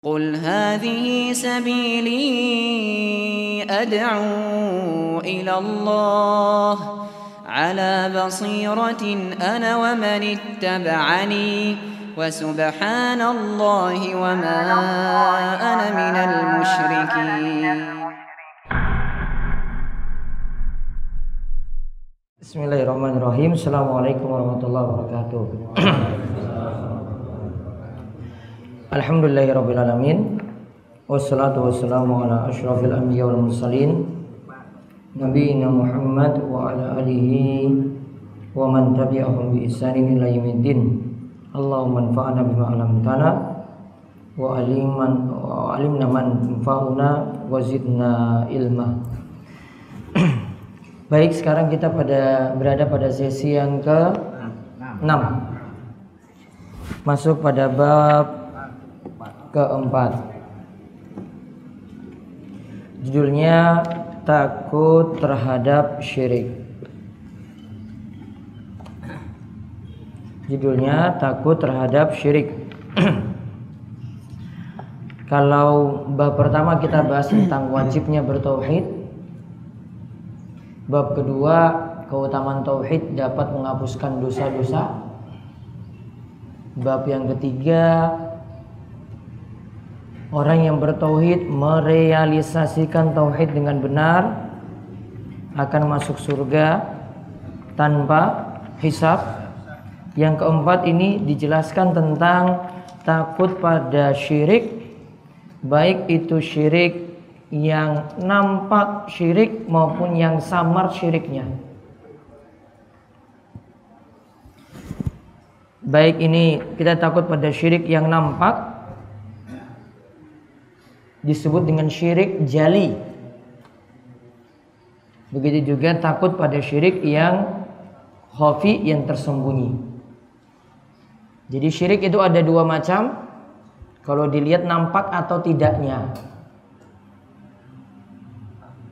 قل هذه سبيلي أدعو إلى الله على بصيرة أنا ومن اتبعني وسبحان الله وما أنا من المشركين. Bismillahirrahmanirrahim. Assalamualaikum warahmatullahi wabarakatuh. Alhamdulillahirrabbilalamin. Wassalatu wassalamu ala ashrafil anbiya wal mursalin Nabiina Muhammad wa ala alihi wa man tabi'ahum bi ihsanin ila yaumiddin. Allahumma anfa'na bima 'allamtana wa alimna man yanfa'una wa zidna ilma. Baik, sekarang kita berada pada sesi yang ke-6. Masuk pada bab keempat. Judulnya takut terhadap syirik. Judulnya takut terhadap syirik. Kalau bab pertama kita bahas tentang wajibnya bertauhid. Bab kedua, keutamaan tauhid dapat menghapuskan dosa-dosa. Bab yang ketiga, orang yang bertauhid merealisasikan tauhid dengan benar akan masuk surga tanpa hisab. Yang keempat ini dijelaskan tentang takut pada syirik, baik itu syirik yang nampak syirik maupun yang samar syiriknya. Baik ini kita takut pada syirik yang nampak, disebut dengan syirik jali. Begitu juga takut pada syirik yang khafi, yang tersembunyi. Jadi syirik itu ada dua macam, kalau dilihat nampak atau tidaknya,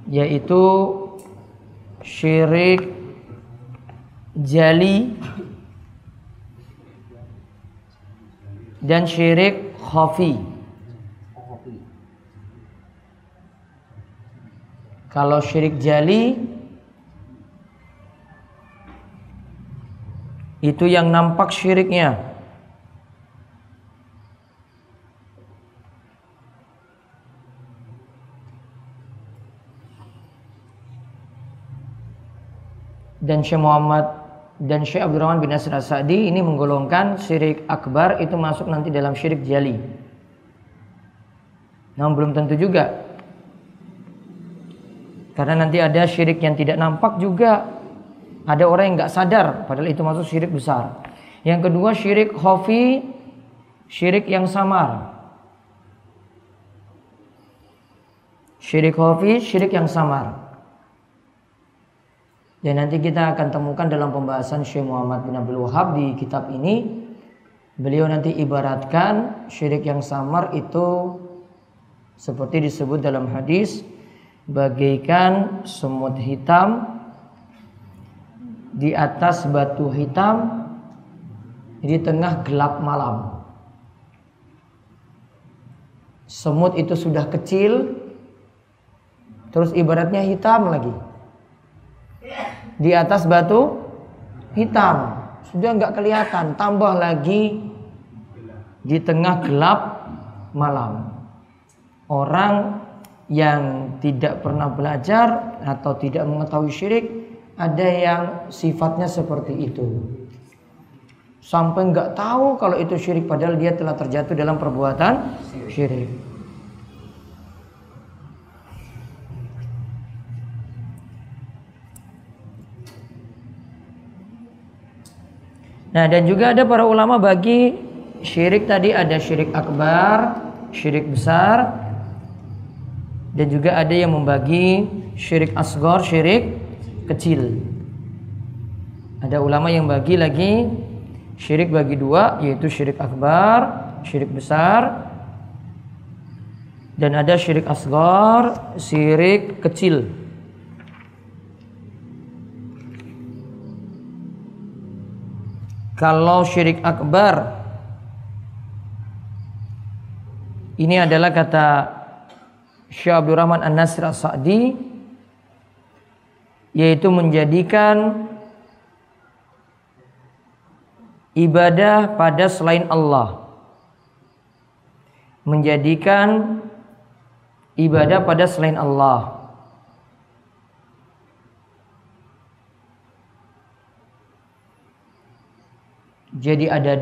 yaitu syirik jali dan syirik khafi. Kalau syirik jali itu yang nampak syiriknya. Dan Syekh Muhammad dan Syekh Abdurrahman bin Nasir As-Sa'di ini menggolongkan syirik akbar itu masuk nanti dalam syirik jali. Namun belum tentu juga, karena nanti ada syirik yang tidak nampak juga. Ada orang yang nggak sadar padahal itu masuk syirik besar. Yang kedua syirik khafi, syirik yang samar. Syirik khafi, syirik yang samar. Dan nanti kita akan temukan dalam pembahasan Syekh Muhammad bin Abdul Wahhab di kitab ini. Beliau nanti ibaratkan syirik yang samar itu seperti disebut dalam hadis, bagaikan semut hitam di atas batu hitam di tengah gelap malam. Semut itu sudah kecil, terus ibaratnya hitam lagi di atas batu hitam, sudah nggak kelihatan, tambah lagi di tengah gelap malam. Orang yang tidak pernah belajar atau tidak mengetahui syirik, ada yang sifatnya seperti itu, sampai nggak tahu kalau itu syirik padahal dia telah terjatuh dalam perbuatan syirik. Nah, dan juga ada para ulama bagi syirik tadi, ada syirik akbar, syirik besar, dan juga ada yang membagi syirik asghar, syirik kecil. Ada ulama yang bagi lagi syirik bagi dua, yaitu syirik akbar, syirik besar, dan ada syirik asghar, syirik kecil. Kalau syirik akbar Ini adalah kata Syekh Abdul Rahman An-Nasir As-Sa'di, yaitu menjadikan ibadah pada selain Allah, menjadikan ibadah pada selain Allah. Jadi ada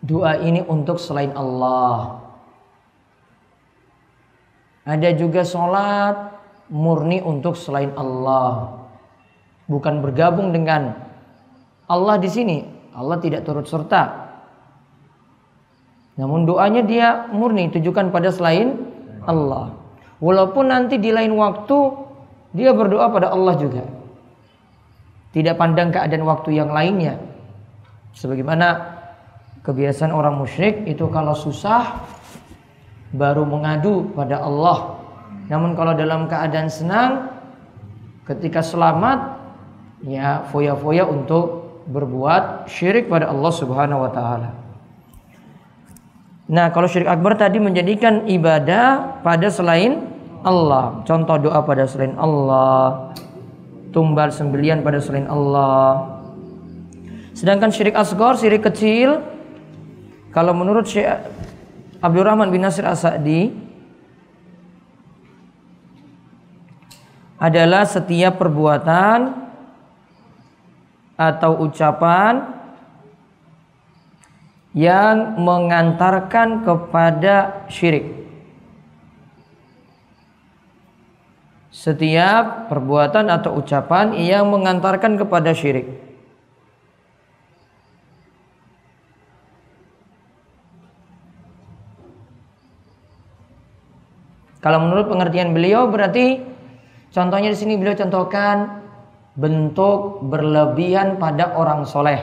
doa ini untuk selain Allah. Ada juga sholat murni untuk selain Allah, bukan bergabung dengan Allah di sini. Allah tidak turut serta. Namun doanya dia murni tujukan pada selain Allah. Walaupun nanti di lain waktu dia berdoa pada Allah juga. Tidak pandang keadaan waktu yang lainnya. Sebagaimana kebiasaan orang musyrik itu kalau susah baru mengadu pada Allah. Namun kalau dalam keadaan senang, ketika selamat, ya foya-foya untuk berbuat syirik pada Allah Subhanahu wa taala. Nah, kalau syirik akbar tadi menjadikan ibadah pada selain Allah. Contoh doa pada selain Allah, tumbal sembelian pada selain Allah. Sedangkan syirik asghar, syirik kecil, kalau menurut Syekh Abdul Rahman bin Nasir As-Sa'di, adalah setiap perbuatan atau ucapan yang mengantarkan kepada syirik. Setiap perbuatan atau ucapan yang mengantarkan kepada syirik. Kalau menurut pengertian beliau berarti contohnya di sini beliau contohkan bentuk berlebihan pada orang soleh.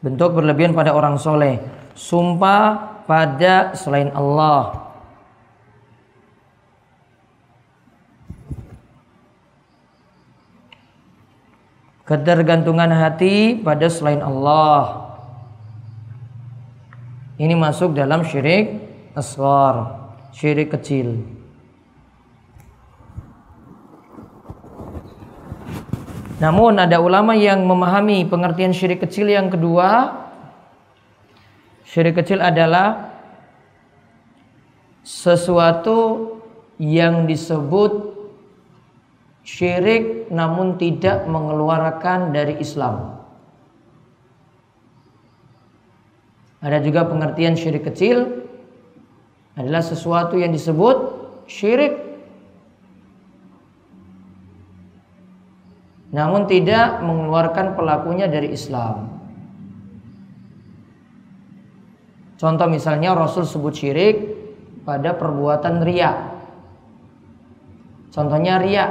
Bentuk berlebihan pada orang soleh. Sumpah pada selain Allah. Ketergantungan hati pada selain Allah. Ini masuk dalam syirik asghar, syirik kecil. Namun ada ulama yang memahami pengertian syirik kecil yang kedua. Syirik kecil adalah sesuatu yang disebut syirik namun tidak mengeluarkan dari Islam. Ada juga pengertian syirik kecil adalah sesuatu yang disebut syirik namun tidak mengeluarkan pelakunya dari Islam. Contoh misalnya Rasul sebut syirik pada perbuatan riya. Contohnya riya,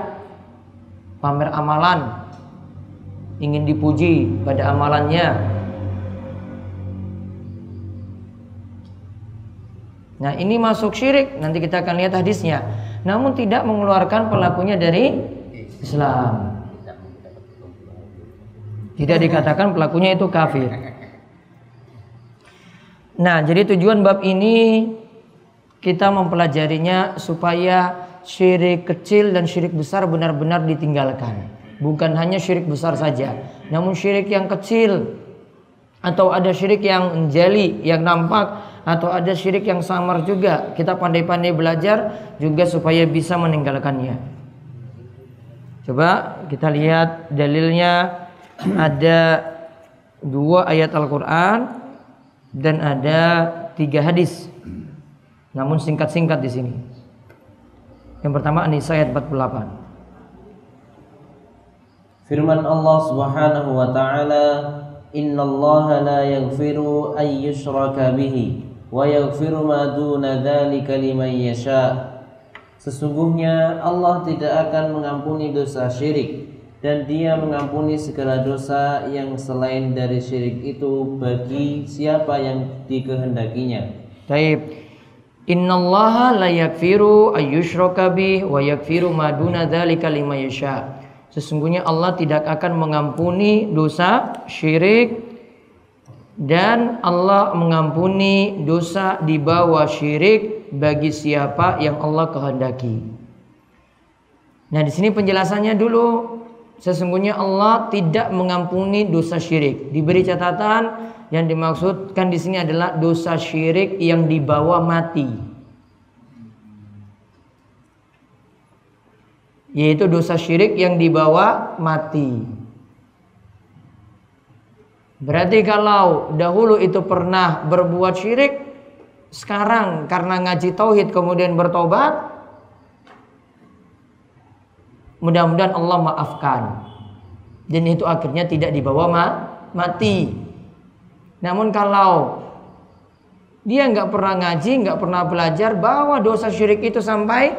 pamer amalan, ingin dipuji pada amalannya. Nah, ini masuk syirik, nanti kita akan lihat hadisnya. Namun tidak mengeluarkan pelakunya dari Islam. Tidak dikatakan pelakunya itu kafir. Nah, jadi tujuan bab ini kita mempelajarinya supaya syirik kecil dan syirik besar benar-benar ditinggalkan. Bukan hanya syirik besar saja, namun syirik yang kecil, atau ada syirik yang jeli, yang nampak, atau ada syirik yang samar juga. Kita pandai-pandai belajar juga supaya bisa meninggalkannya. Coba kita lihat dalilnya. Ada 2 ayat Al-Quran dan ada 3 hadis. Namun singkat-singkat di sini. Yang pertama An-Nisa ayat 48. Firman Allah Subhanahu wa taala, "Innallaha la yaghfiru an yushraka bihi wa yaghfiru ma duna dzalika liman yasha." Sesungguhnya Allah tidak akan mengampuni dosa syirik dan Dia mengampuni segala dosa yang selain dari syirik itu bagi siapa yang dikehendakinya. Baik. Innallaha la yaghfiru ayyushraka bih wa yaghfiru ma duna dzalika liman yasha. Sesungguhnya Allah tidak akan mengampuni dosa syirik, dan Allah mengampuni dosa di bawah syirik bagi siapa yang Allah kehendaki. Nah, di sini penjelasannya dulu. Sesungguhnya Allah tidak mengampuni dosa syirik. Diberi catatan, yang dimaksudkan di sini adalah dosa syirik yang dibawa mati. Yaitu dosa syirik yang dibawa mati. Berarti kalau dahulu itu pernah berbuat syirik, sekarang karena ngaji tauhid kemudian bertobat, mudah-mudahan Allah maafkan. Dan itu akhirnya tidak dibawa mati. Namun kalau dia nggak pernah ngaji, nggak pernah belajar, bawa dosa syirik itu sampai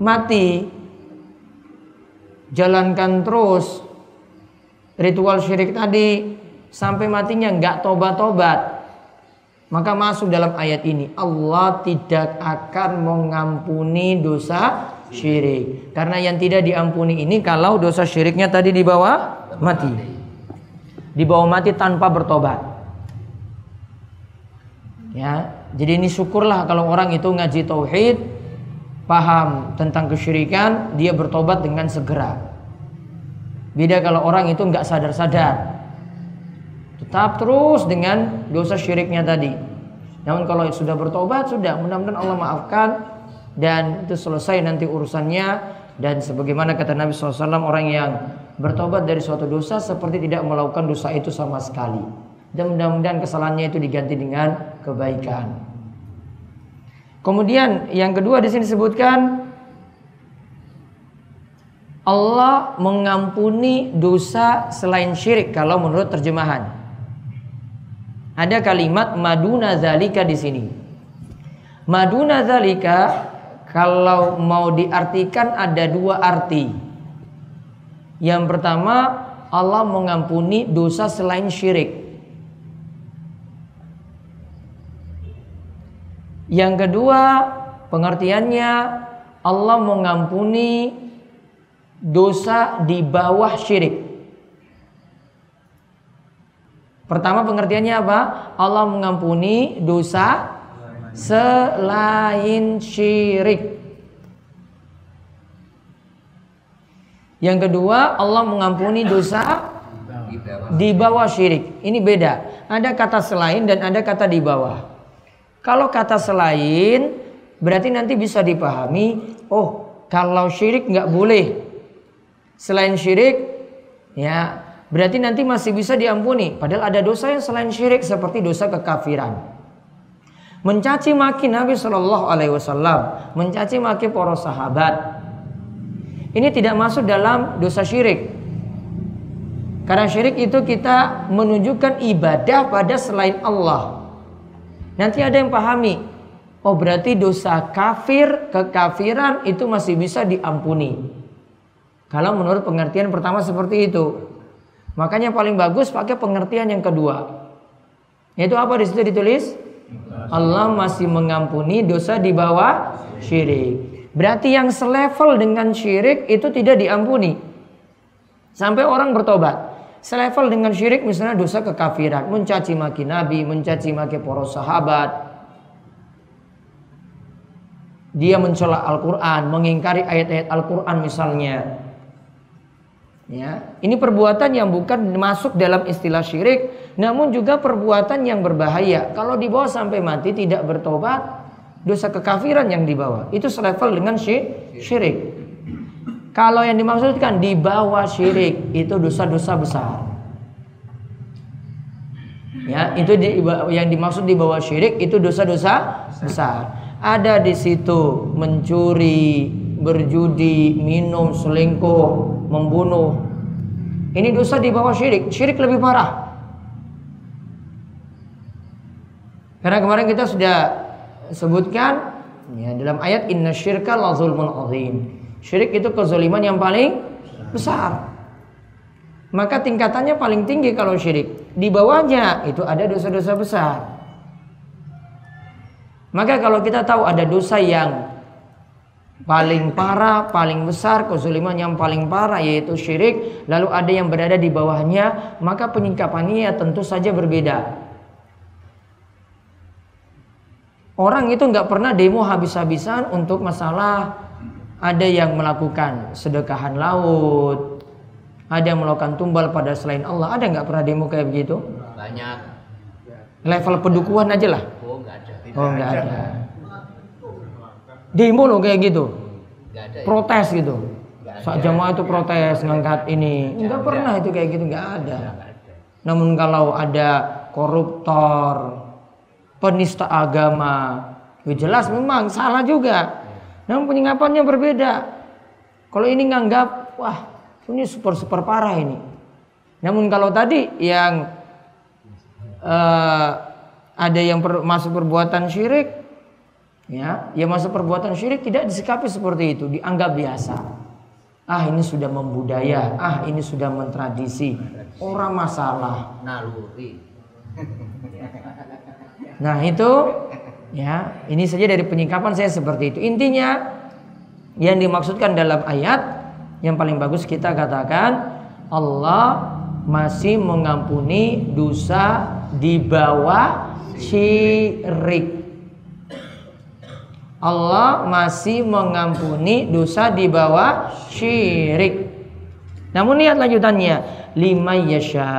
mati, jalankan terus ritual syirik tadi sampai matinya nggak tobat-tobat, maka masuk dalam ayat ini, Allah tidak akan mengampuni dosa syirik. Karena yang tidak diampuni ini kalau dosa syiriknya tadi dibawa mati, dibawa mati tanpa bertobat. Ya, jadi ini syukurlah kalau orang itu ngaji tauhid, paham tentang kesyirikan, dia bertobat dengan segera. Beda kalau orang itu nggak sadar-sadar, tetap terus dengan dosa syiriknya tadi. Namun kalau sudah bertobat, sudah, mudah-mudahan Allah maafkan dan itu selesai nanti urusannya. Dan sebagaimana kata Nabi SAW, orang yang bertobat dari suatu dosa seperti tidak melakukan dosa itu sama sekali. Dan mudah-mudahan kesalahannya itu diganti dengan kebaikan. Kemudian yang kedua di sini disebutkan Allah mengampuni dosa selain syirik kalau menurut terjemahan. Ada kalimat maduna zalika di sini. Maduna zalika kalau mau diartikan ada dua arti. Yang pertama, Allah mengampuni dosa selain syirik. Yang kedua, pengertiannya Allah mengampuni dosa di bawah syirik. Pertama pengertiannya apa? Allah mengampuni dosa selain syirik. Yang kedua, Allah mengampuni dosa di bawah syirik. Ini beda. Ada kata selain dan ada kata di bawah. Kalau kata selain berarti nanti bisa dipahami, oh kalau syirik nggak boleh. Selain syirik, ya berarti nanti masih bisa diampuni. Padahal ada dosa yang selain syirik seperti dosa kekafiran. Mencaci maki Nabi SAW, mencaci maki para sahabat. Ini tidak masuk dalam dosa syirik. Karena syirik itu kita menunjukkan ibadah pada selain Allah. Nanti ada yang pahami, oh berarti dosa kafir, kekafiran itu masih bisa diampuni. Kalau menurut pengertian pertama seperti itu. Makanya paling bagus pakai pengertian yang kedua. Yaitu apa di situ ditulis? Allah masih mengampuni dosa di bawah syirik. Berarti yang selevel dengan syirik itu tidak diampuni sampai orang bertobat. Selevel dengan syirik misalnya dosa kekafiran, mencaci maki Nabi, mencaci maki para sahabat. Dia mencela Al-Quran, mengingkari ayat-ayat Al-Quran misalnya. Ya, ini perbuatan yang bukan masuk dalam istilah syirik, namun juga perbuatan yang berbahaya. Kalau dibawa sampai mati tidak bertobat, dosa kekafiran yang dibawa itu selevel dengan syirik. Kalau yang dimaksudkan di bawah syirik itu dosa-dosa besar. Ya, itu yang dimaksud di bawah syirik itu dosa-dosa besar. Ada di situ mencuri, berjudi, minum, selingkuh, membunuh. Ini dosa di bawah syirik. Syirik lebih parah. Karena kemarin kita sudah sebutkan ya, dalam ayat inna syirka la zulmun azim. Syirik itu kezaliman yang paling besar. Maka tingkatannya paling tinggi kalau syirik. Di bawahnya itu ada dosa-dosa besar. Maka kalau kita tahu ada dosa yang paling parah, paling besar, kezaliman yang paling parah yaitu syirik, lalu ada yang berada di bawahnya, maka penyikapannya ya tentu saja berbeda. Orang itu nggak pernah demo habis-habisan untuk masalah ada yang melakukan sedekahan laut, ada yang melakukan tumbal pada selain Allah. Ada nggak pernah demo kayak begitu? Banyak. Level pedukuhan aja lah. Oh nggak ada. Oh nggak ada. Demo loh kayak gitu, protes gitu. Saat jamaah itu protes ngangkat ini, nggak pernah itu kayak gitu, nggak ada. Namun kalau ada koruptor, penista agama, ya jelas memang salah juga. Namun penyikapannya berbeda. Kalau ini nganggap, wah ini super parah ini. Namun kalau tadi yang ada yang masuk perbuatan syirik, ya masuk perbuatan syirik tidak disikapi seperti itu, dianggap biasa. Ah ini sudah membudaya, ah ini sudah mentradisi, orang masalah. Naluri. Nah itu, ya ini saja dari penyikapan saya seperti itu. Intinya yang dimaksudkan dalam ayat yang paling bagus kita katakan Allah masih mengampuni dosa di bawah syirik. Allah masih mengampuni dosa di bawah syirik. Namun lihat lanjutannya, liman yasha,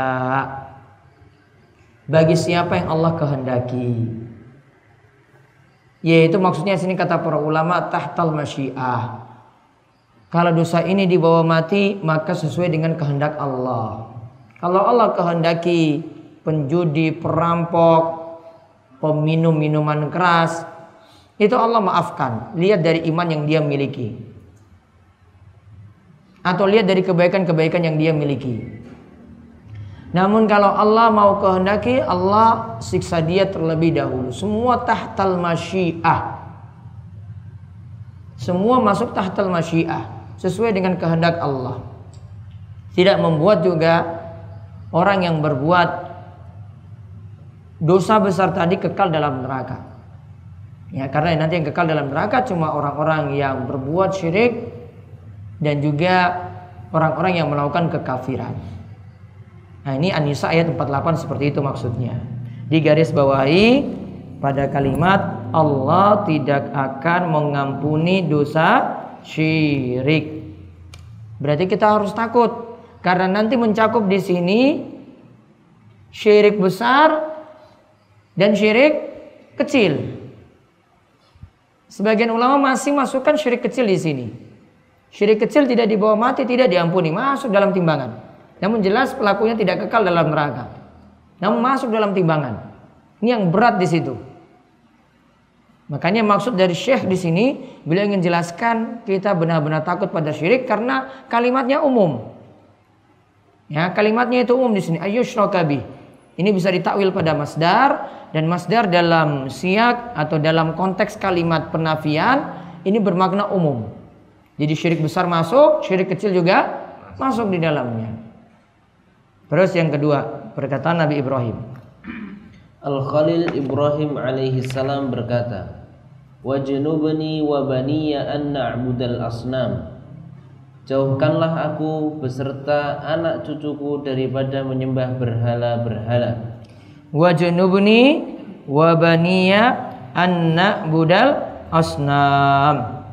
bagi siapa yang Allah kehendaki. Yaitu maksudnya sini kata para ulama tahtal masyiah. Kalau dosa ini dibawa mati maka sesuai dengan kehendak Allah. Kalau Allah kehendaki penjudi, perampok, peminum minuman keras, itu Allah maafkan. Lihat dari iman yang dia miliki, atau lihat dari kebaikan-kebaikan yang dia miliki. Namun kalau Allah mau kehendaki, Allah siksa dia terlebih dahulu. Semua tahtal masyiah, semua masuk tahtal masyiah, sesuai dengan kehendak Allah. Tidak membuat juga orang yang berbuat dosa besar tadi kekal dalam neraka. Ya, karena nanti yang kekal dalam neraka cuma orang-orang yang berbuat syirik dan juga orang-orang yang melakukan kekafiran. Nah, ini An-Nisa ayat 48 seperti itu maksudnya. Digaris bawahi pada kalimat Allah tidak akan mengampuni dosa syirik. Berarti kita harus takut karena nanti mencakup di sini syirik besar dan syirik kecil. Sebagian ulama masih masukkan syirik kecil di sini. Syirik kecil tidak dibawa mati, tidak diampuni, masuk dalam timbangan. Namun jelas pelakunya tidak kekal dalam neraka. Namun masuk dalam timbangan. Ini yang berat di situ. Makanya maksud dari Syekh di sini, beliau ingin jelaskan kita benar-benar takut pada syirik karena kalimatnya umum. Ya, kalimatnya itu umum di sini. Ayyusyraka bih. Ini bisa ditakwil pada masdar, dan masdar dalam siyak atau dalam konteks kalimat penafian ini bermakna umum. Jadi syirik besar masuk, syirik kecil juga masuk di dalamnya. Terus yang kedua, perkataan Nabi Ibrahim. Al-Khalil Ibrahim alaihi salam berkata, "Wajnubni wa baniya an na'budal asnam." Jauhkanlah aku beserta anak cucuku daripada menyembah berhala-berhala. Wajnubni wa baniya an na'budal asnam.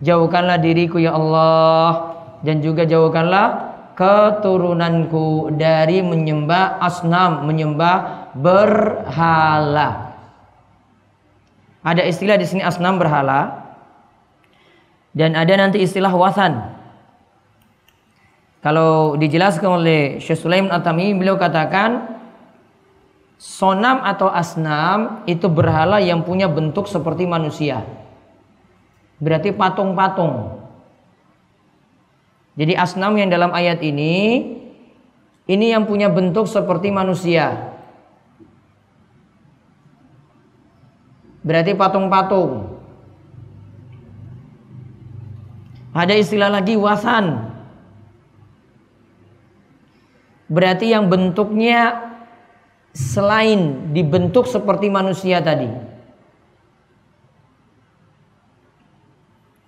Jauhkanlah diriku ya Allah, dan juga jauhkanlah keturunanku dari menyembah asnam, menyembah berhala. Ada istilah di sini asnam, berhala, dan ada nanti istilah wathan. Kalau dijelaskan oleh Syekh Sulaiman At-Tamimi, beliau katakan sonam atau asnam itu berhala yang punya bentuk seperti manusia. Berarti patung-patung. Jadi asnam yang dalam ayat ini yang punya bentuk seperti manusia. Berarti patung-patung. Ada istilah lagi wasan. Berarti yang bentuknya selain dibentuk seperti manusia tadi.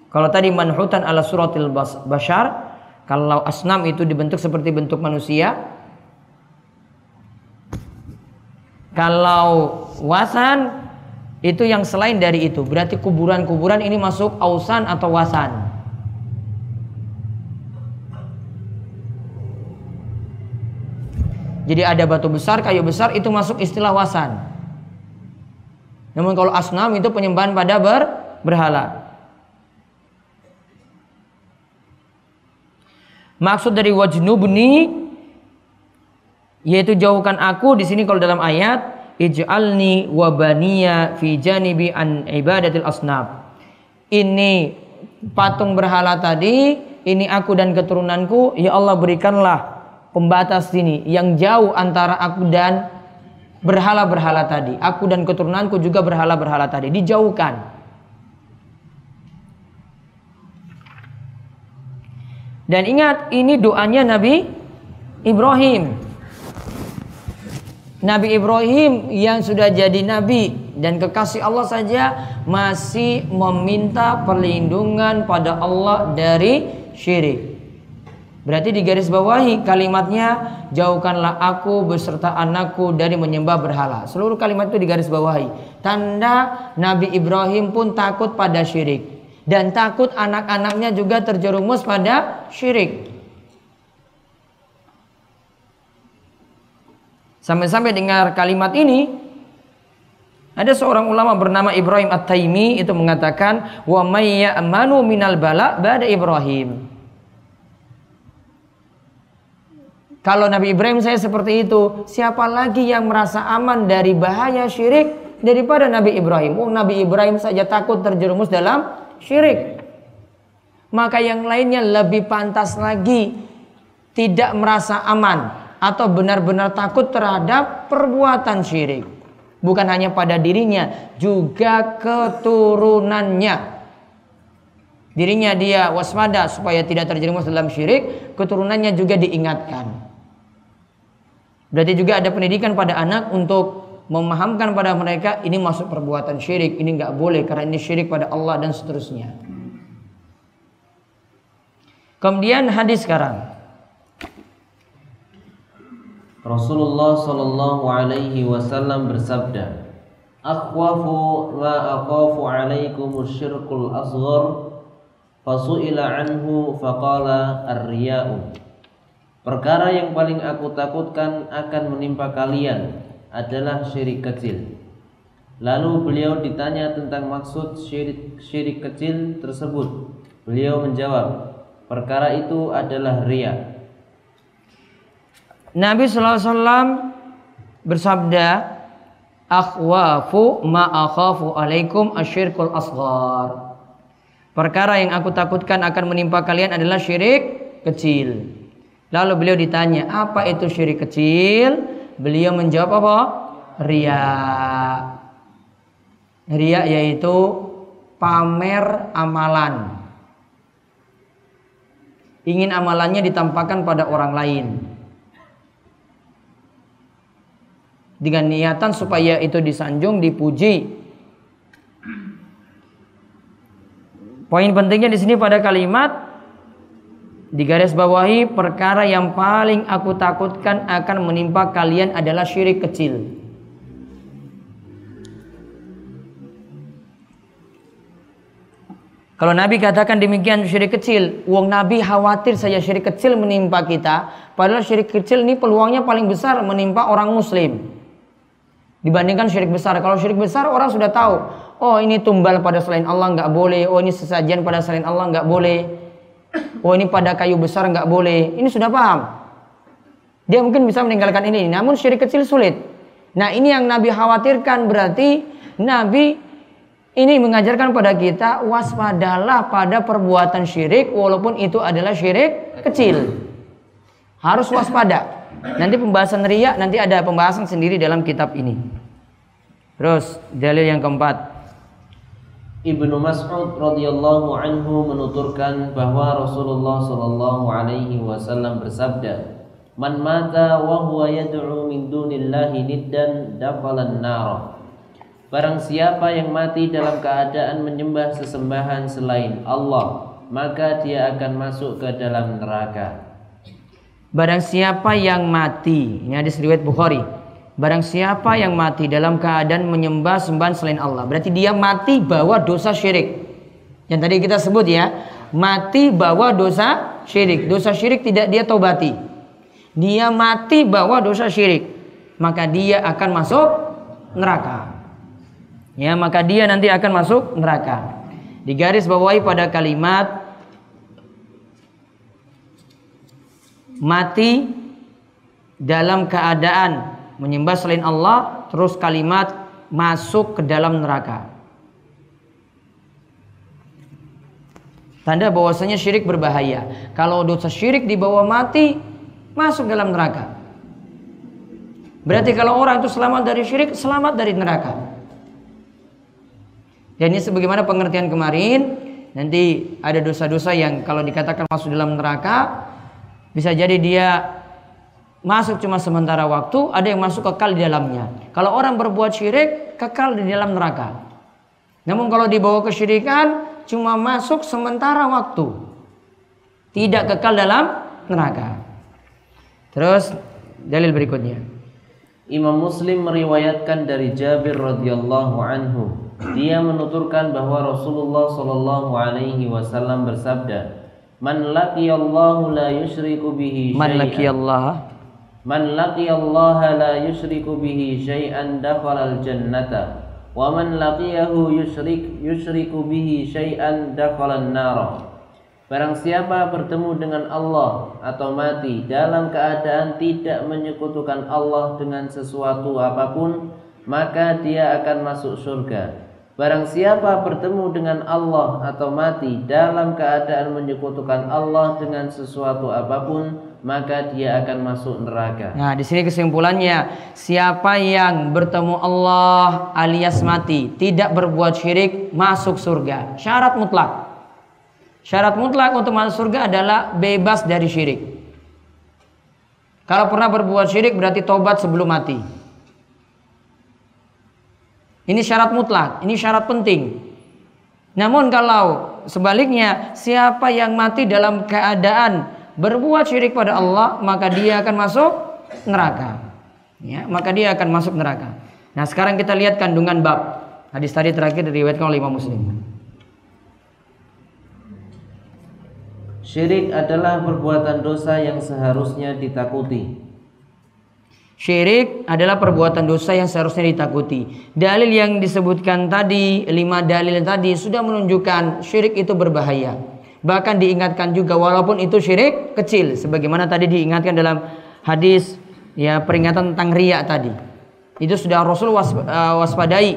Kalau tadi manhutan ala suratil bashar, kalau asnam itu dibentuk seperti bentuk manusia. Kalau wasan itu yang selain dari itu, berarti kuburan-kuburan ini masuk ausan atau wasan. Jadi ada batu besar, kayu besar, itu masuk istilah wasan. Namun kalau asnam itu penyembahan pada berhala. Maksud dari wajnubni yaitu jauhkan aku di sini kalau dalam ayat ij'alni wa baniya fi janibi an ibadatil asnam. Ini patung berhala tadi, ini aku dan keturunanku, ya Allah berikanlah pembatas sini yang jauh antara aku dan berhala-berhala tadi. Aku dan keturunanku juga berhala-berhala tadi, dijauhkan. Dan ingat, ini doanya Nabi Ibrahim. Nabi Ibrahim yang sudah jadi nabi dan kekasih Allah saja masih meminta perlindungan pada Allah dari syirik. Berarti digaris bawahi kalimatnya, jauhkanlah aku beserta anakku dari menyembah berhala. Seluruh kalimat itu digaris bawahi. Tanda Nabi Ibrahim pun takut pada syirik dan takut anak-anaknya juga terjerumus pada syirik. Sampai-sampai dengar kalimat ini, ada seorang ulama bernama Ibrahim At-Taimi itu mengatakan, wa may ya'manu minal bala ba'da Ibrahim. Kalau Nabi Ibrahim saya seperti itu, siapa lagi yang merasa aman dari bahaya syirik daripada Nabi Ibrahim? Nabi Ibrahim saja takut terjerumus dalam syirik. Maka yang lainnya lebih pantas lagi tidak merasa aman atau benar-benar takut terhadap perbuatan syirik. Bukan hanya pada dirinya, juga keturunannya. Dirinya dia waspada supaya tidak terjerumus dalam syirik, keturunannya juga diingatkan. Berarti juga ada pendidikan pada anak untuk memahamkan pada mereka ini masuk perbuatan syirik, ini nggak boleh karena ini syirik pada Allah dan seterusnya. Kemudian hadis sekarang. Rasulullah sallallahu alaihi wasallam bersabda, "Akhwafu ma akhafu alaikum syirkul asghar." Fasu'ila anhu faqala ar-riya'u. Perkara yang paling aku takutkan akan menimpa kalian adalah syirik kecil. Lalu beliau ditanya tentang maksud syirik kecil tersebut. Beliau menjawab, perkara itu adalah riya. Nabi sallallahu alaihi wasallam bersabda, akhwafu ma akhafu alaikum asyirkul asghar. Perkara yang aku takutkan akan menimpa kalian adalah syirik kecil. Lalu beliau ditanya, apa itu syirik kecil? Beliau menjawab apa? Riya. Riya yaitu pamer amalan. Ingin amalannya ditampakkan pada orang lain. Dengan niatan supaya itu disanjung, dipuji. Poin pentingnya di sini pada kalimat digaris bawahi, perkara yang paling aku takutkan akan menimpa kalian adalah syirik kecil. Kalau Nabi katakan demikian syirik kecil, wong Nabi khawatir saya syirik kecil menimpa kita, padahal syirik kecil ini peluangnya paling besar menimpa orang muslim dibandingkan syirik besar. Kalau syirik besar orang sudah tahu, oh ini tumbal pada selain Allah nggak boleh, oh ini sesajian pada selain Allah nggak boleh, oh ini pada kayu besar nggak boleh. Ini sudah paham. Dia mungkin bisa meninggalkan ini. Namun syirik kecil sulit. Nah ini yang Nabi khawatirkan. Berarti Nabi ini mengajarkan pada kita, waspadalah pada perbuatan syirik walaupun itu adalah syirik kecil. Harus waspada. Nanti pembahasan riya, nanti ada pembahasan sendiri dalam kitab ini. Terus dalil yang keempat. Ibnu Mas'ud radhiyallahu anhu menuturkan bahwa Rasulullah sallallahu alaihi wasallam bersabda, "Man mata wa huwa yad'u min dunillahi niddan dakhala an-nar." Barang siapa yang mati dalam keadaan menyembah sesembahan selain Allah, maka dia akan masuk ke dalam neraka. Barang siapa yang mati, ini hadis riwayat Bukhari. Barang siapa yang mati dalam keadaan menyembah sembahan selain Allah, berarti dia mati bawa dosa syirik. Yang tadi kita sebut ya, mati bawa dosa syirik. Dosa syirik tidak dia taubati. Dia mati bawa dosa syirik, maka dia akan masuk neraka. Ya, maka dia nanti akan masuk neraka. Digaris bawahi pada kalimat mati dalam keadaan menyembah selain Allah, terus kalimat masuk ke dalam neraka. Tanda bahwasanya syirik berbahaya. Kalau dosa syirik dibawa mati, masuk dalam neraka. Berarti kalau orang itu selamat dari syirik, selamat dari neraka. Dan ini sebagaimana pengertian kemarin, nanti ada dosa-dosa yang kalau dikatakan masuk dalam neraka, bisa jadi dia masuk cuma sementara waktu, ada yang masuk kekal di dalamnya. Kalau orang berbuat syirik, kekal di dalam neraka. Namun kalau dibawa kesyirikan, cuma masuk sementara waktu, tidak kekal dalam neraka. Terus dalil berikutnya. Imam Muslim meriwayatkan dari Jabir radhiyallahu anhu. Dia menuturkan bahwa Rasulullah sallallahu alaihi wasallam bersabda, "Man laqiyallaha la yusyriku bihi syai'an." Man laqiyallaha la yusyriku bihi syai'an dakhala al-jannata. Wa man laqiyahu yusyriku bihi syai'an dakhala an-nar. Barang siapa bertemu dengan Allah atau mati dalam keadaan tidak menyekutukan Allah dengan sesuatu apapun, maka dia akan masuk surga. Barang siapa bertemu dengan Allah atau mati dalam keadaan menyekutukan Allah dengan sesuatu apapun, maka dia akan masuk neraka. Nah, di sini kesimpulannya, siapa yang bertemu Allah alias mati, tidak berbuat syirik, masuk surga. Syarat mutlak. Syarat mutlak untuk masuk surga adalah bebas dari syirik. Kalau pernah berbuat syirik berarti tobat sebelum mati. Ini syarat mutlak, ini syarat penting. Namun kalau sebaliknya, siapa yang mati dalam keadaan berbuat syirik pada Allah, maka dia akan masuk neraka. Ya, maka dia akan masuk neraka. Nah, sekarang kita lihat kandungan bab. Hadis tadi terakhir diriwayatkan oleh Imam Muslim. Syirik adalah perbuatan dosa yang seharusnya ditakuti. Syirik adalah perbuatan dosa yang seharusnya ditakuti. Dalil yang disebutkan tadi, 5 dalil tadi sudah menunjukkan syirik itu berbahaya. Bahkan diingatkan juga walaupun itu syirik kecil, sebagaimana tadi diingatkan dalam hadis ya peringatan tentang riya tadi. Itu sudah Rasul waspadai.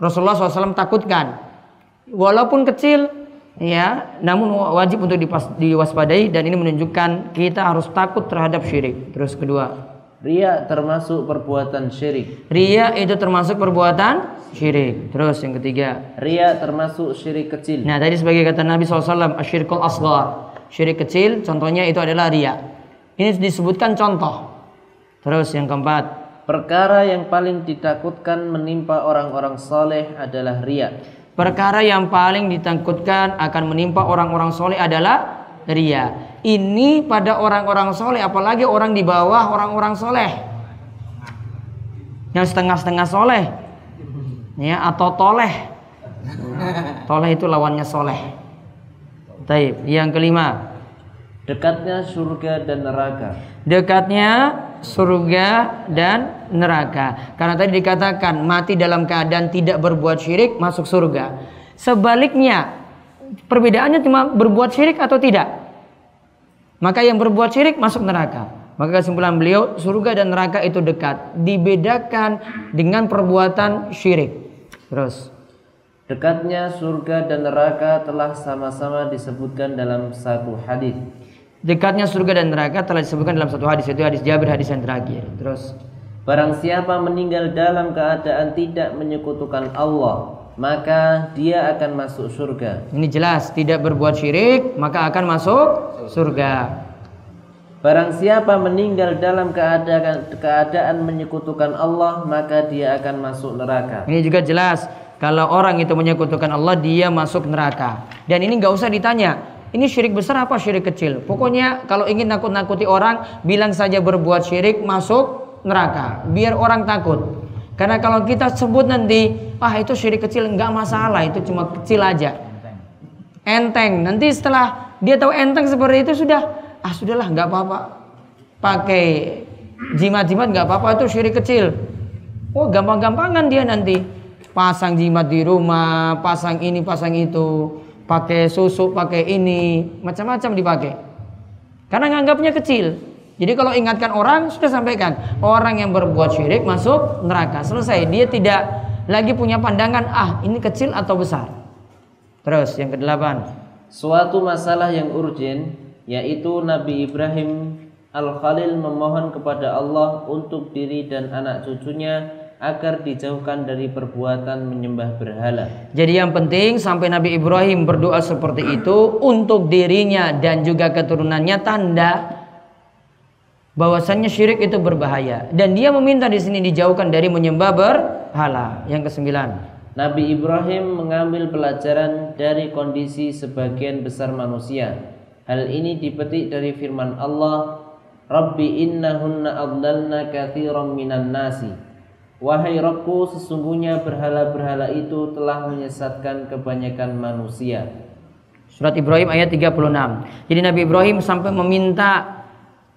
Rasulullah SAW takutkan. Walaupun kecil ya, namun wajib untuk diwaspadai, dan ini menunjukkan kita harus takut terhadap syirik. Terus kedua, riya termasuk perbuatan syirik. Riya itu termasuk perbuatan syirik. Terus yang ketiga, riya termasuk syirik kecil. Nah, tadi sebagai kata Nabi SAW, asyirkul asghar, syirik kecil, contohnya itu adalah riya. Ini disebutkan contoh. Terus yang keempat, perkara yang paling ditakutkan menimpa orang-orang soleh adalah riya. Perkara yang paling ditakutkan akan menimpa orang-orang soleh adalah riya. Ini pada orang-orang soleh, apalagi orang di bawah orang-orang soleh, yang setengah-setengah soleh, ya, atau toleh. Toleh itu lawannya soleh. Taib. Yang kelima, dekatnya surga dan neraka. Dekatnya surga dan neraka. Karena tadi dikatakan mati dalam keadaan tidak berbuat syirik masuk surga. Sebaliknya, perbedaannya cuma berbuat syirik atau tidak. Maka yang berbuat syirik masuk neraka. Maka kesimpulan beliau, surga dan neraka itu dekat. Dibedakan dengan perbuatan syirik. Terus, dekatnya surga dan neraka telah sama-sama disebutkan dalam satu hadis. Dekatnya surga dan neraka telah disebutkan dalam satu hadis, yaitu hadis Jabir, hadis yang terakhir. Terus, barang siapa meninggal dalam keadaan tidak menyekutukan Allah, maka dia akan masuk surga. Ini jelas, tidak berbuat syirik maka akan masuk surga. Barang siapa meninggal dalam keadaan menyekutukan Allah, maka dia akan masuk neraka. Ini juga jelas, kalau orang itu menyekutukan Allah, dia masuk neraka. Dan ini nggak usah ditanya, ini syirik besar apa syirik kecil. Pokoknya kalau ingin nakut-nakuti orang, bilang saja berbuat syirik masuk neraka, biar orang takut. Karena kalau kita sebut nanti, itu syirik kecil, nggak masalah, itu cuma kecil aja, enteng. Nanti setelah dia tahu enteng seperti itu, sudahlah, nggak apa-apa, pakai jimat-jimat nggak apa-apa, itu syirik kecil. Gampang-gampangan dia nanti pasang jimat di rumah, pasang ini, pasang itu, pakai susu, pakai ini, macam-macam dipakai. Karena nganggapnya kecil. Jadi kalau ingatkan orang, sudah sampaikan, orang yang berbuat syirik masuk neraka. Selesai, dia tidak lagi punya pandangan, ini kecil atau besar. Terus yang ke-8, suatu masalah yang urgen, yaitu Nabi Ibrahim Al-Khalil memohon kepada Allah untuk diri dan anak cucunya agar dijauhkan dari perbuatan menyembah berhala. Jadi yang penting sampai Nabi Ibrahim berdoa seperti itu untuk dirinya dan juga keturunannya, tanda bahwasannya syirik itu berbahaya, dan dia meminta di sini dijauhkan dari menyembah berhala. Yang ke-9, Nabi Ibrahim mengambil pelajaran dari kondisi sebagian besar manusia. Hal ini dipetik dari firman Allah, Rabbi innahunna adlalna katsiran minan nasi. Wahai Rabbku, sesungguhnya berhala-berhala itu telah menyesatkan kebanyakan manusia. Surat Ibrahim ayat 36. Jadi Nabi Ibrahim sampai meminta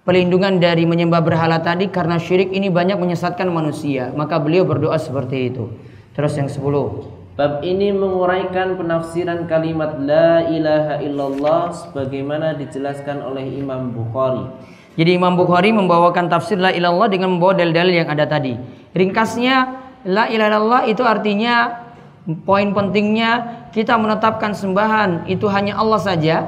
pelindungan dari menyembah berhala tadi karena syirik ini banyak menyesatkan manusia. Maka beliau berdoa seperti itu. Terus yang 10. Bab ini menguraikan penafsiran kalimat La ilaha illallah sebagaimana dijelaskan oleh Imam Bukhari. Jadi Imam Bukhari membawakan tafsir La ilaha illallah dengan membawa dalil-dalil yang ada tadi. Ringkasnya, La ilaha illallah itu artinya, poin pentingnya, kita menetapkan sembahan itu hanya Allah saja,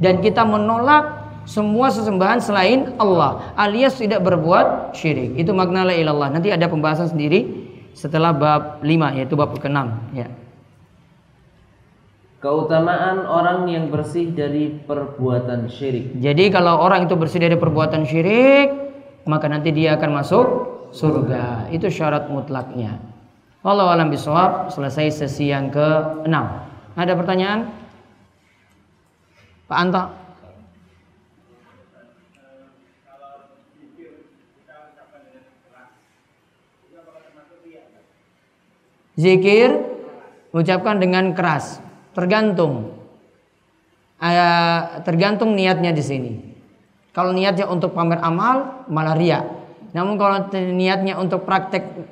dan kita menolak semua sesembahan selain Allah, alias tidak berbuat syirik. Itu makna La ilaha illallah. Nanti ada pembahasan sendiri setelah bab 5, yaitu bab ke-6 ya. Keutamaan orang yang bersih dari perbuatan syirik. Jadi kalau orang itu bersih dari perbuatan syirik, maka nanti dia akan masuk surga. Itu syarat mutlaknya. Wallahu a'lam bishawab. Selesai sesi yang ke-6. Ada pertanyaan? Pak Anto. Zikir ucapkan dengan keras, tergantung niatnya di sini. Kalau niatnya untuk pamer amal, malah riya. Namun kalau niatnya untuk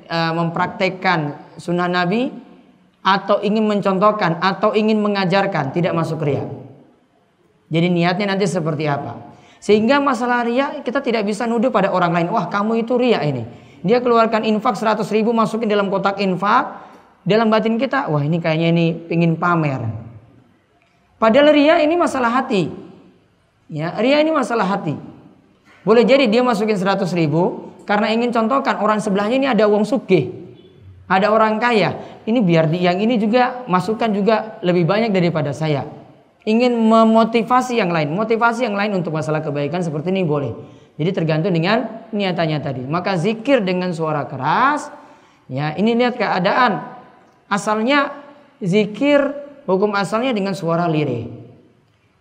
mempraktekkan sunnah Nabi, atau ingin mencontohkan, atau ingin mengajarkan, tidak masuk riya. Jadi niatnya nanti seperti apa? Sehingga masalah riya kita tidak bisa nuduh pada orang lain. Wah, kamu itu riya ini. Dia keluarkan infak 100.000 masukin dalam kotak infak. Dalam batin kita, wah ini kayaknya ini pingin pamer. Padahal riya ini masalah hati. Ya, riya ini masalah hati. Boleh jadi dia masukin 100.000 karena ingin contohkan orang sebelahnya ini ada uang sugih, ada orang kaya. Ini biar yang ini juga masukkan juga lebih banyak daripada saya. Ingin memotivasi yang lain, motivasi yang lain untuk masalah kebaikan seperti ini boleh. Jadi tergantung dengan niatannya tadi. Maka zikir dengan suara keras, ya ini lihat keadaan. Asalnya zikir, hukum asalnya dengan suara lirih.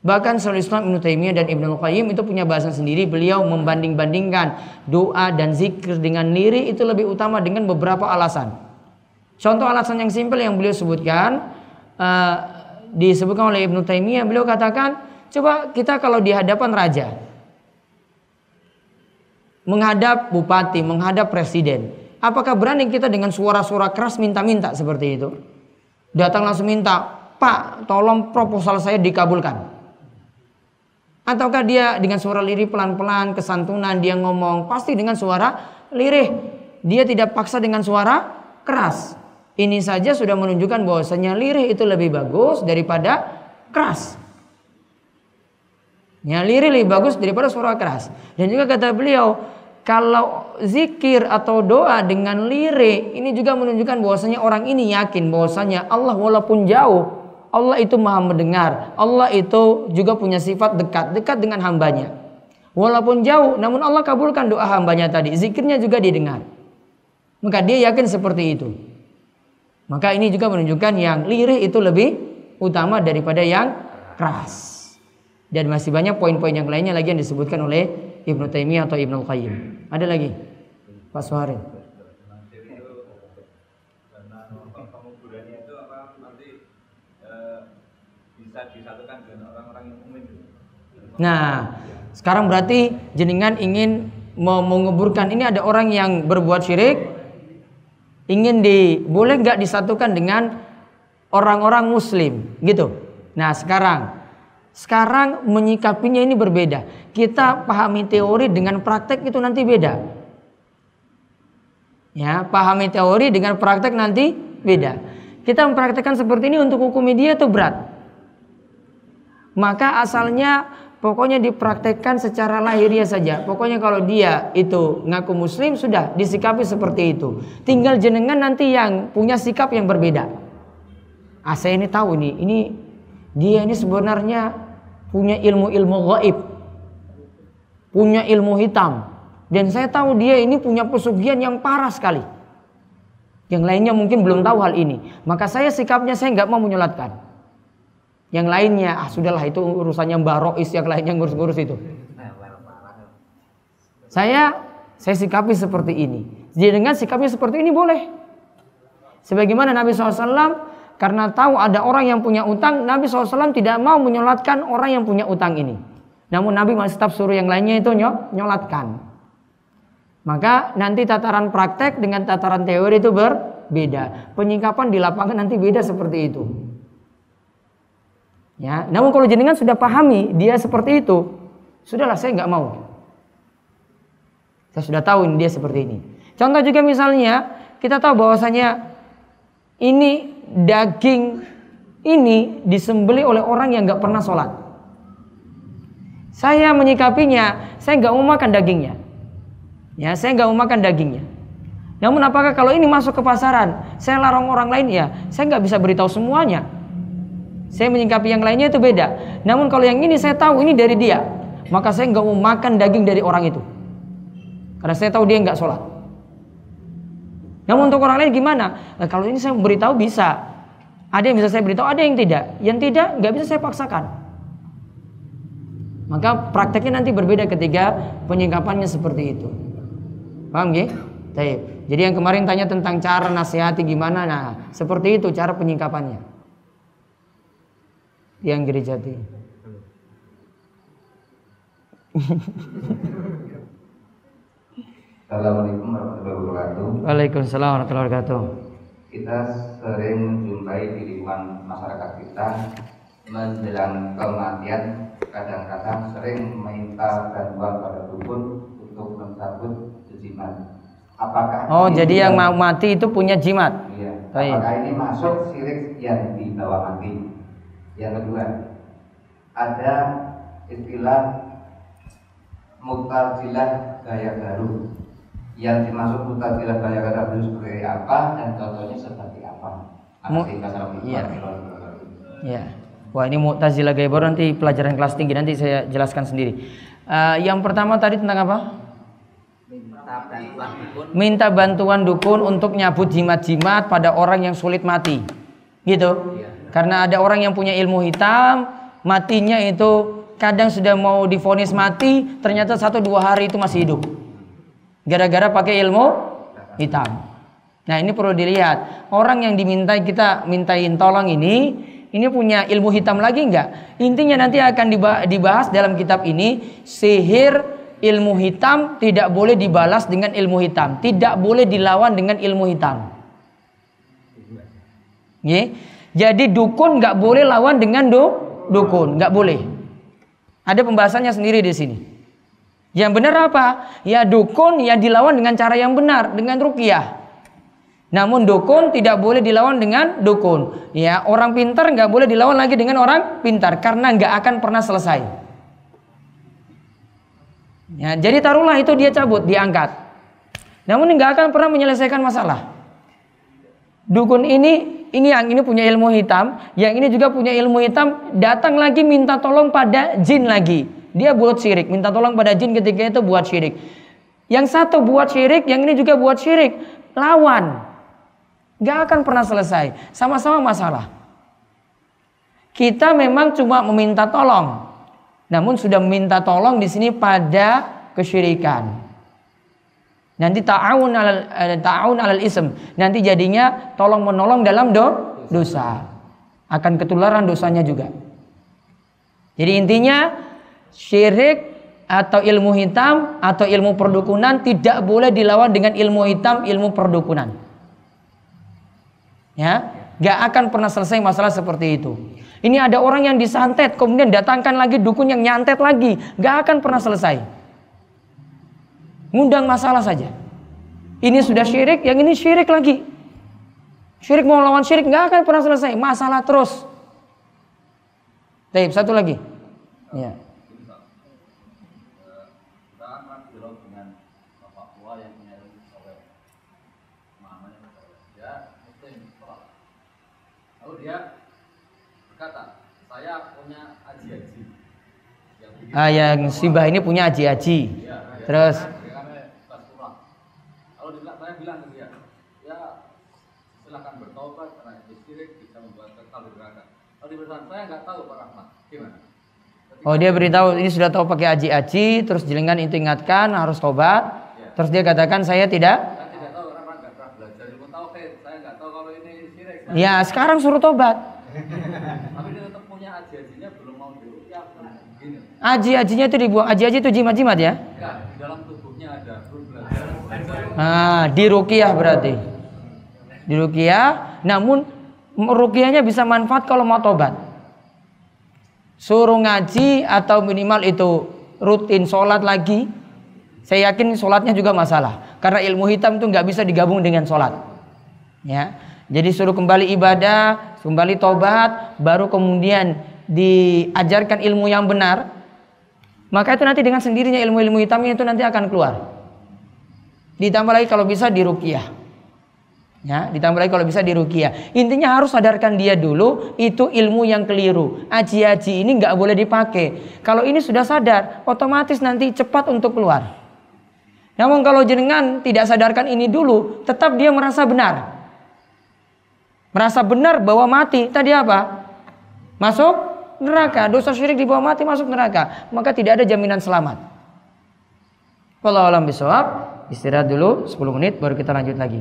Bahkan Syaikhul Islam Ibnu Taimiyah dan Ibnu Qayyim itu punya bahasan sendiri. Beliau membanding-bandingkan doa dan zikir dengan lirih itu lebih utama dengan beberapa alasan. Contoh alasan yang simpel yang beliau sebutkan, disebutkan oleh Ibnu Taimiyah. Beliau katakan, coba kita kalau di hadapan raja, menghadap bupati, menghadap presiden, apakah berani kita dengan suara-suara keras minta-minta seperti itu? Datang langsung minta, Pak, tolong proposal saya dikabulkan. Ataukah dia dengan suara lirih pelan-pelan, kesantunan dia ngomong, pasti dengan suara lirih. Dia tidak paksa dengan suara keras. Ini saja sudah menunjukkan bahwasanya lirih itu lebih bagus daripada keras. Ya, lirih lebih bagus daripada suara keras. Dan juga kata beliau, kalau zikir atau doa dengan lirih ini juga menunjukkan bahwasanya orang ini yakin bahwasanya Allah walaupun jauh, Allah itu maha mendengar. Allah itu juga punya sifat dekat dengan hambanya. Walaupun jauh, namun Allah kabulkan doa hambanya tadi. Zikirnya juga didengar. Maka dia yakin seperti itu. Maka ini juga menunjukkan yang lirih itu lebih utama daripada yang keras. Dan masih banyak poin-poin yang lainnya lagi yang disebutkan oleh Ibnu Taimiyah atau Ibnu Qayyim. Ada lagi? Pak Suharin. Nah, sekarang berarti jenengan ingin menguburkan, ini ada orang yang berbuat syirik, boleh nggak disatukan dengan orang-orang muslim gitu. Nah, sekarang menyikapinya ini berbeda. Kita pahami teori dengan praktek itu nanti beda. Ya, pahami teori dengan praktek nanti beda. Kita mempraktekkan seperti ini untuk hukum dia itu berat. Maka asalnya pokoknya dipraktekkan secara lahiriah saja. Pokoknya kalau dia itu ngaku muslim sudah disikapi seperti itu. Tinggal jenengan nanti yang punya sikap yang berbeda. Saya ini tahu ini dia ini sebenarnya punya ilmu-ilmu gaib, punya ilmu hitam, dan saya tahu dia ini punya pesugihan yang parah sekali. Yang lainnya mungkin belum tahu hal ini, maka sikapnya saya nggak mau menyolatkan. Yang lainnya sudahlah, itu urusannya Mbak Rois, yang lainnya ngurus-ngurus itu. Saya sikapi seperti ini. Jadi dengan sikapnya seperti ini boleh. Sebagaimana Nabi SAW, karena tahu ada orang yang punya utang, Nabi SAW tidak mau menyolatkan orang yang punya utang ini. Namun Nabi masih tetap suruh yang lainnya itu nyolatkan. Maka nanti tataran praktek dengan tataran teori itu berbeda. Penyikapan di lapangan nanti beda seperti itu. Ya, namun kalau jenengan sudah pahami dia seperti itu, sudahlah, saya nggak mau. Saya sudah tahu ini dia seperti ini. Contoh juga misalnya kita tahu bahwasanya ini daging ini disembelih oleh orang yang nggak pernah sholat. Saya menyikapinya, saya nggak mau makan dagingnya. Ya, saya nggak mau makan dagingnya. Namun apakah kalau ini masuk ke pasaran, saya larang orang lain? Ya, saya nggak bisa beritahu semuanya. Saya menyikapi yang lainnya itu beda. Namun kalau yang ini saya tahu ini dari dia, maka saya nggak mau makan daging dari orang itu, karena saya tahu dia nggak sholat. Namun untuk orang lain gimana? Nah, kalau ini saya beritahu bisa. Ada yang bisa saya beritahu, ada yang tidak. Yang tidak nggak bisa saya paksakan. Maka prakteknya nanti berbeda ketika penyingkapannya seperti itu. Paham ya? Baik. Jadi yang kemarin tanya tentang cara nasihati gimana, nah seperti itu cara penyingkapannya. Yang gereja Jati. Assalamualaikum warahmatullahi wabarakatuh. Waalaikumsalam warahmatullahi wabarakatuh. Kita sering menjumpai di lingkungan masyarakat kita menjelang kematian, kadang-kadang sering meminta bantuan pada dukun untuk mencabut jimat. Apakah jadi yang mau mati itu punya jimat? Iya. Apakah ini masuk syirik yang dibawa mati? Yang kedua, ada istilah Mu'tazilah gaya baru. Yang dimaksud Mu'tazilah gaya baru seperti apa dan contohnya seperti apa? Iya. Wah, ini Mu'tazilah gaya baru nanti pelajaran kelas tinggi, nanti saya jelaskan sendiri. Yang pertama tadi tentang apa? Minta bantuan dukun untuk nyabut jimat-jimat pada orang yang sulit mati. Gitu. Karena ada orang yang punya ilmu hitam, matinya itu kadang sudah mau divonis mati, ternyata 1-2 hari itu masih hidup. Gara-gara pakai ilmu hitam. Nah, ini perlu dilihat. Orang yang kita mintain tolong ini punya ilmu hitam lagi enggak? Intinya nanti akan dibahas dalam kitab ini, sihir ilmu hitam tidak boleh dibalas dengan ilmu hitam, tidak boleh dilawan dengan ilmu hitam. Jadi dukun nggak boleh lawan dengan dukun, nggak boleh. Ada pembahasannya sendiri di sini. Yang benar apa? Ya dukun ya dilawan dengan cara yang benar, dengan ruqyah. Namun dukun tidak boleh dilawan dengan dukun. Ya orang pintar nggak boleh dilawan lagi dengan orang pintar, karena nggak akan pernah selesai. Ya, jadi taruhlah itu dia cabut, diangkat. Namun nggak akan pernah menyelesaikan masalah. Dukun ini yang ini punya ilmu hitam, yang ini juga punya ilmu hitam, datang lagi minta tolong pada jin lagi. Dia buat syirik, minta tolong pada jin ketika itu buat syirik. Yang satu buat syirik, yang ini juga buat syirik. Lawan. Gak akan pernah selesai. Sama-sama masalah. Kita memang cuma meminta tolong. Namun sudah meminta tolong di sini pada kesyirikan. Nanti ta'awun alal ism. Nanti jadinya tolong menolong dalam dosa. Akan ketularan dosanya juga. Jadi intinya syirik atau ilmu hitam atau ilmu perdukunan tidak boleh dilawan dengan ilmu hitam, ilmu perdukunan. Ya, gak akan pernah selesai masalah seperti itu. Ini ada orang yang disantet, kemudian datangkan lagi dukun yang nyantet lagi, gak akan pernah selesai. Ngundang masalah saja. Ini sudah syirik, yang ini syirik lagi. Syirik mau lawan syirik gak akan pernah selesai, masalah terus. Baik, satu lagi. Ya. Dia berkata, saya punya aji-aji. Yang Simbah ini punya aji-aji. Ya, terus kalau saya bilang ke dia, ya silakan bertobat karena itu syirik bisa membuat kekal di neraka. Kalau dia berkata, saya nggak tahu Pak Rahmat, gimana? Dia beritahu ini sudah tahu pakai aji-aji, terus jelengan itu ingatkan harus tobat. Ya. Terus dia katakan saya tidak tahu karena nggak pernah belajar ilmu tauhid. Saya nggak tahu kalau ini syirik. Ya sekarang suruh tobat. Tapi dia tetap punya aji-ajinya belum mau diruqyah. Begini. Aji-ajinya itu dibuang. Aji-aji itu jimat-jimat ya? Ya, di dalam tubuhnya ada belum belajar. Di ruqyah berarti. Di ruqyah, namun ruqyahnya bisa manfaat kalau mau tobat. Suruh ngaji atau minimal itu rutin sholat lagi. Saya yakin sholatnya juga masalah. Karena ilmu hitam itu nggak bisa digabung dengan sholat. Ya, jadi suruh kembali ibadah, kembali tobat, baru kemudian diajarkan ilmu yang benar. Maka itu nanti dengan sendirinya ilmu-ilmu hitamnya itu nanti akan keluar. Ditambah lagi kalau bisa diruqyah. Ya, ditambah lagi kalau bisa diruqyah. Intinya harus sadarkan dia dulu itu ilmu yang keliru. Aji-aji ini nggak boleh dipakai. Kalau ini sudah sadar, otomatis nanti cepat untuk keluar. Namun kalau jenengan tidak sadarkan ini dulu, tetap dia merasa benar. Merasa benar bahwa mati tadi apa? Masuk neraka. Dosa syirik di bawah mati masuk neraka. Maka tidak ada jaminan selamat. Wallahu a'lam bishawab. Istirahat dulu 10 menit baru kita lanjut lagi.